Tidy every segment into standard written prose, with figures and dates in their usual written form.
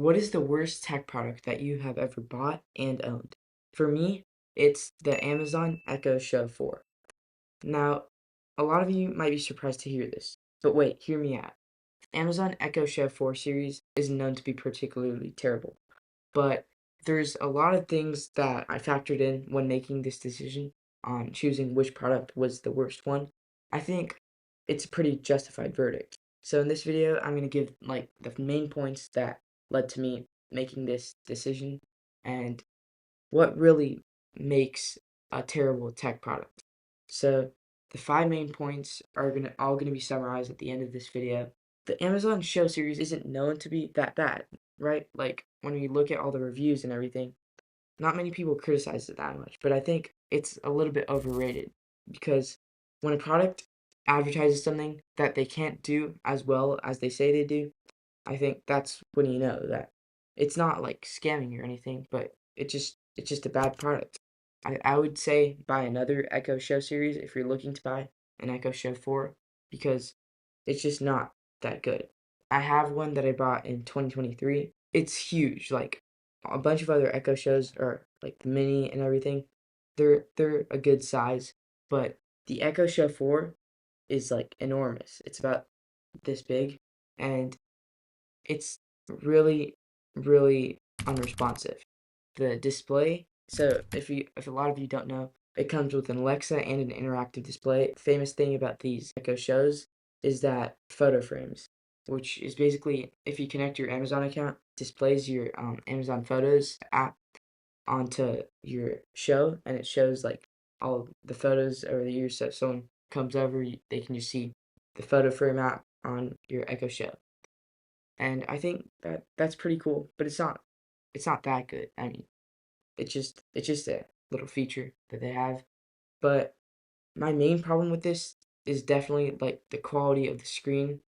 What is the worst tech product that you have ever bought and owned? For me, it's the Amazon Echo Show 4. Now, a lot of you might be surprised to hear this, but wait, hear me out. Amazon Echo Show 4 series is known to be particularly terrible, but there's a lot of things that I factored in when making this decision on choosing which product was the worst one. I think it's a pretty justified verdict. So in this video, I'm going to give like the main points that led to me making this decision and what really makes a terrible tech product. So the five main points are gonna be summarized at the end of this video. The Amazon show series isn't known to be that bad, right? Like when we look at all the reviews and everything, not many people criticize it that much, but I think it's a little bit overrated because when a product advertises something that they can't do as well as they say they do, I think that's when you know that it's not like scamming or anything, but it's just a bad product. I would say buy another Echo Show series if you're looking to buy an Echo Show 4 because it's just not that good. I have one that I bought in 2023. It's huge. Like a bunch of other Echo Shows are like the mini and everything. They're a good size, but the Echo Show 4 is like enormous. It's about this big and it's really, really unresponsive. The display, so if a lot of you don't know, it comes with an Alexa and an interactive display. Famous thing about these Echo shows is that photo frames, which is basically if you connect your Amazon account, displays your Amazon Photos app onto your show, and it shows like all the photos over the years. So if someone comes over, they can just see the photo frame app on your Echo Show. And I think that that's pretty cool, but it's not that good. I mean, it's just a little feature that they have. But my main problem with this is definitely like the quality of the screen,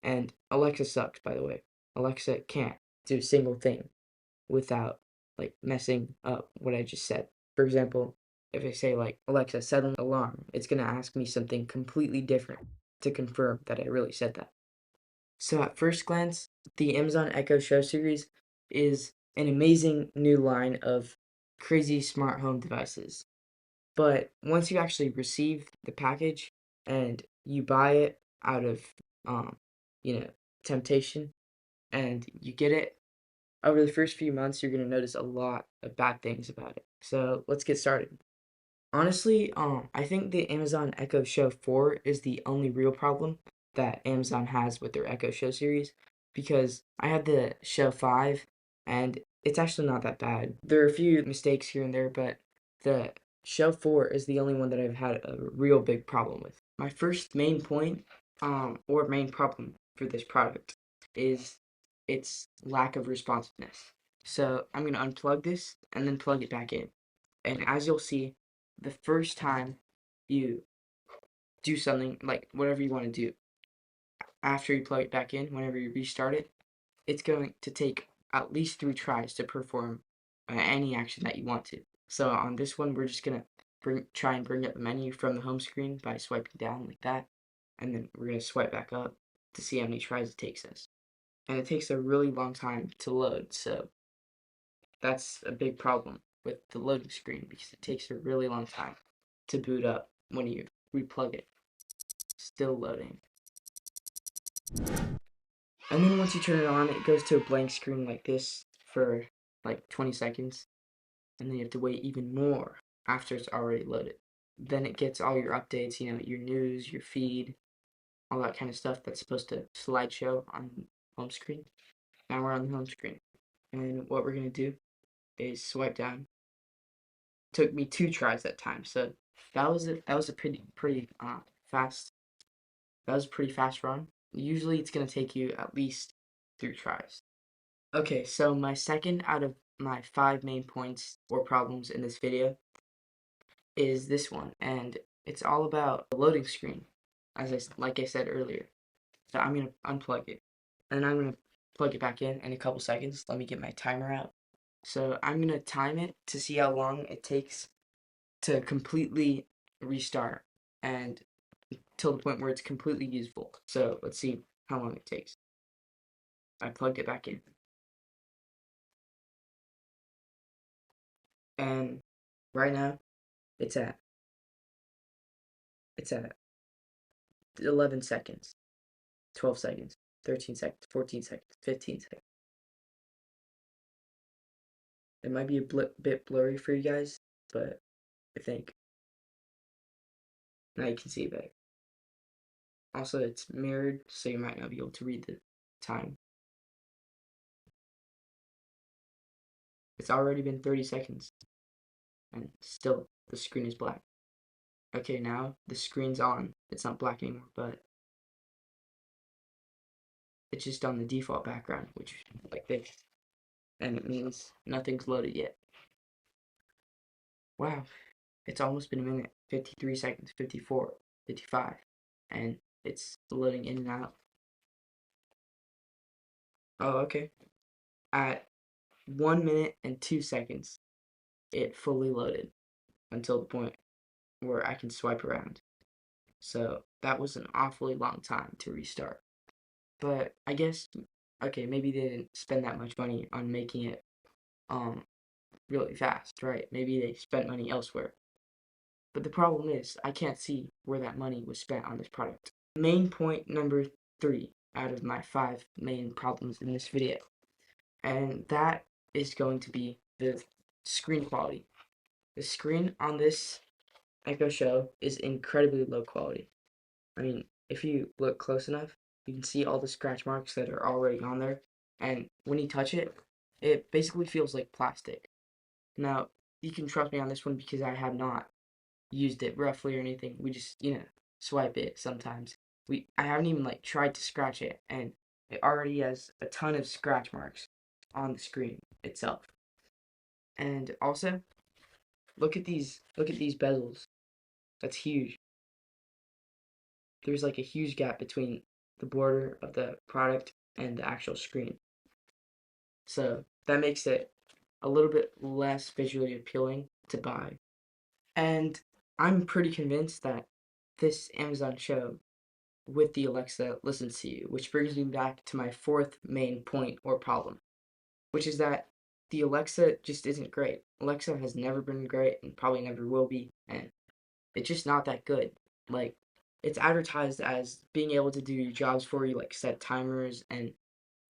and Alexa sucks, by the way. Alexa can't do a single thing without like messing up what I just said. For example, if I say like Alexa set an alarm, it's gonna ask me something completely different to confirm that I really said that. So at first glance, the Amazon Echo Show series is an amazing new line of crazy smart home devices. But once you actually receive the package and you buy it out of um, you know, temptation and you get it, over the first few months you're gonna notice a lot of bad things about it. So let's get started. Honestly, I think the Amazon Echo Show 4 is the only real problem that Amazon has with their Echo Show series because I had the Show 5 and it's actually not that bad. There are a few mistakes here and there, but the Show 4 is the only one that I've had a real big problem with. My first main point, or main problem for this product is its lack of responsiveness. So I'm gonna unplug this and then plug it back in. And as you'll see, the first time you do something like whatever you want to do after you plug it back in, whenever you restart it, it's going to take at least 3 tries to perform any action that you want to. So on this one, we're just gonna try and bring up the menu from the home screen by swiping down like that, and then we're gonna swipe back up to see how many tries it takes us. And it takes a really long time to load, so that's a big problem with the loading screen because it takes a really long time to boot up when you replug it. Still loading. And then once you turn it on, it goes to a blank screen like this for like 20 seconds. And then you have to wait even more after it's already loaded. Then it gets all your updates, you know, your news, your feed, all that kind of stuff that's supposed to slideshow on home screen. Now we're on the home screen. And what we're going to do is swipe down. Took me 2 tries that time. So that was a pretty fast. That was a pretty fast run. Usually it's gonna take you at least 3 tries. Okay, so my second out of my 5 main points or problems in this video is this one, and it's all about the loading screen, like I said earlier. So I'm gonna unplug it, and I'm gonna plug it back in a couple seconds. Let me get my timer out. So I'm gonna time it to see how long it takes to completely restart and till the point where it's completely useful. So let's see how long it takes. I plugged it back in. And right now it's at it's at 11 seconds, 12 seconds, 13 seconds, 14 seconds, 15 seconds. It might be a bit blurry for you guys, but I think now you can see it better. Also, it's mirrored, so you might not be able to read the time. It's already been 30 seconds, and still the screen is black. Okay, now the screen's on. It's not black anymore, but it's just on the default background, which is like this. And it means nothing's loaded yet. Wow, it's almost been a minute. 53 seconds, 54, 55, and it's loading in and out. Oh, okay. At 1 minute and 2 seconds, it fully loaded until the point where I can swipe around. So that was an awfully long time to restart. But I guess, okay, maybe they didn't spend that much money on making it um really fast, right? Maybe they spent money elsewhere. But the problem is, I can't see where that money was spent on this product. Main point number 3 out of my 5 main problems in this video. And that is going to be the screen quality. The screen on this Echo Show is incredibly low quality. I mean, if you look close enough, you can see all the scratch marks that are already on there. And when you touch it, it basically feels like plastic. Now, you can trust me on this one because I have not used it roughly or anything. We just, swipe it sometimes. I haven't even like tried to scratch it, and it already has a ton of scratch marks on the screen itself. And also, look at these bezels. That's huge. There's like a huge gap between the border of the product and the actual screen. So that makes it a little bit less visually appealing to buy. And I'm pretty convinced that this Amazon show with the Alexa listens to you, which brings me back to my fourth main point or problem, which is that the Alexa just isn't great. Alexa has never been great and probably never will be, and it's just not that good. Like, it's advertised as being able to do your jobs for you, like set timers and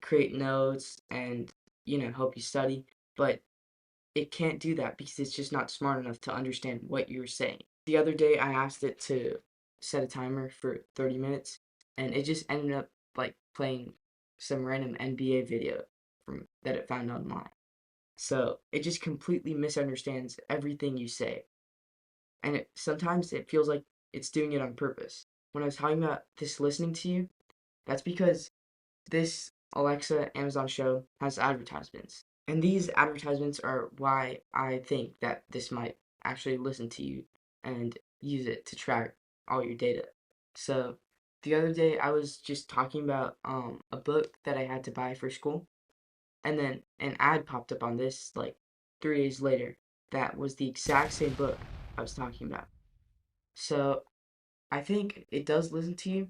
create notes and, help you study, but it can't do that because it's just not smart enough to understand what you're saying. The other day, I asked it to set a timer for 30 minutes, and it just ended up like playing some random NBA video that it found online. So it just completely misunderstands everything you say, and sometimes it feels like it's doing it on purpose. When I was talking about this listening to you, that's because this Alexa Amazon show has advertisements. And these advertisements are why I think that this might actually listen to you and use it to track all your data. So the other day I was just talking about a book that I had to buy for school, and then an ad popped up on this like 3 days later that was the exact same book I was talking about. So I think it does listen to you,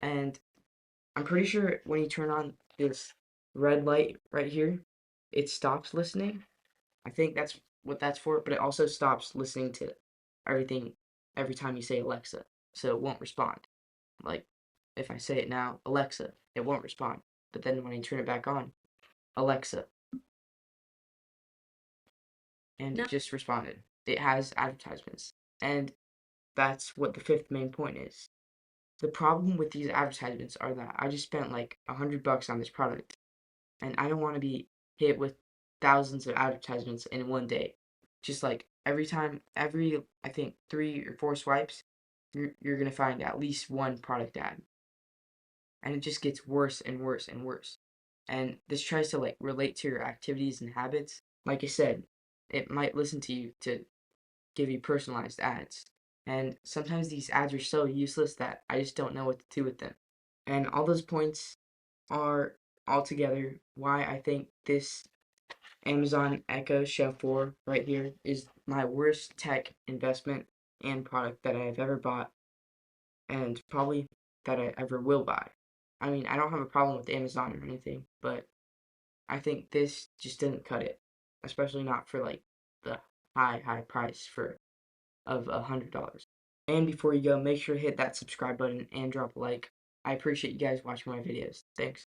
and I'm pretty sure when you turn on this red light right here, it stops listening. I think that's what that's for, but it also stops listening to everything every time you say Alexa. So it won't respond. Like if I say it now, Alexa, it won't respond. But then when I turn it back on, Alexa, and it just responded. It has advertisements. And that's what the fifth main point is. The problem with these advertisements are that I just spent like $100 on this product, and I don't want to be hit with thousands of advertisements in one day. Just like every time, every I think 3 or 4 swipes, you're gonna find at least one product ad, and it just gets worse and worse and worse. And this tries to like relate to your activities and habits. Like I said, it might listen to you to give you personalized ads. And sometimes these ads are so useless that I just don't know what to do with them. And all those points are altogether why I think this Amazon Echo Show 4 right here is my worst tech investment and product that I have ever bought, and probably that I ever will buy. I mean, I don't have a problem with Amazon or anything, but I think this just didn't cut it, especially not for like the high price for of $100. And before you go, make sure to hit that subscribe button and drop a like. I appreciate you guys watching my videos. Thanks.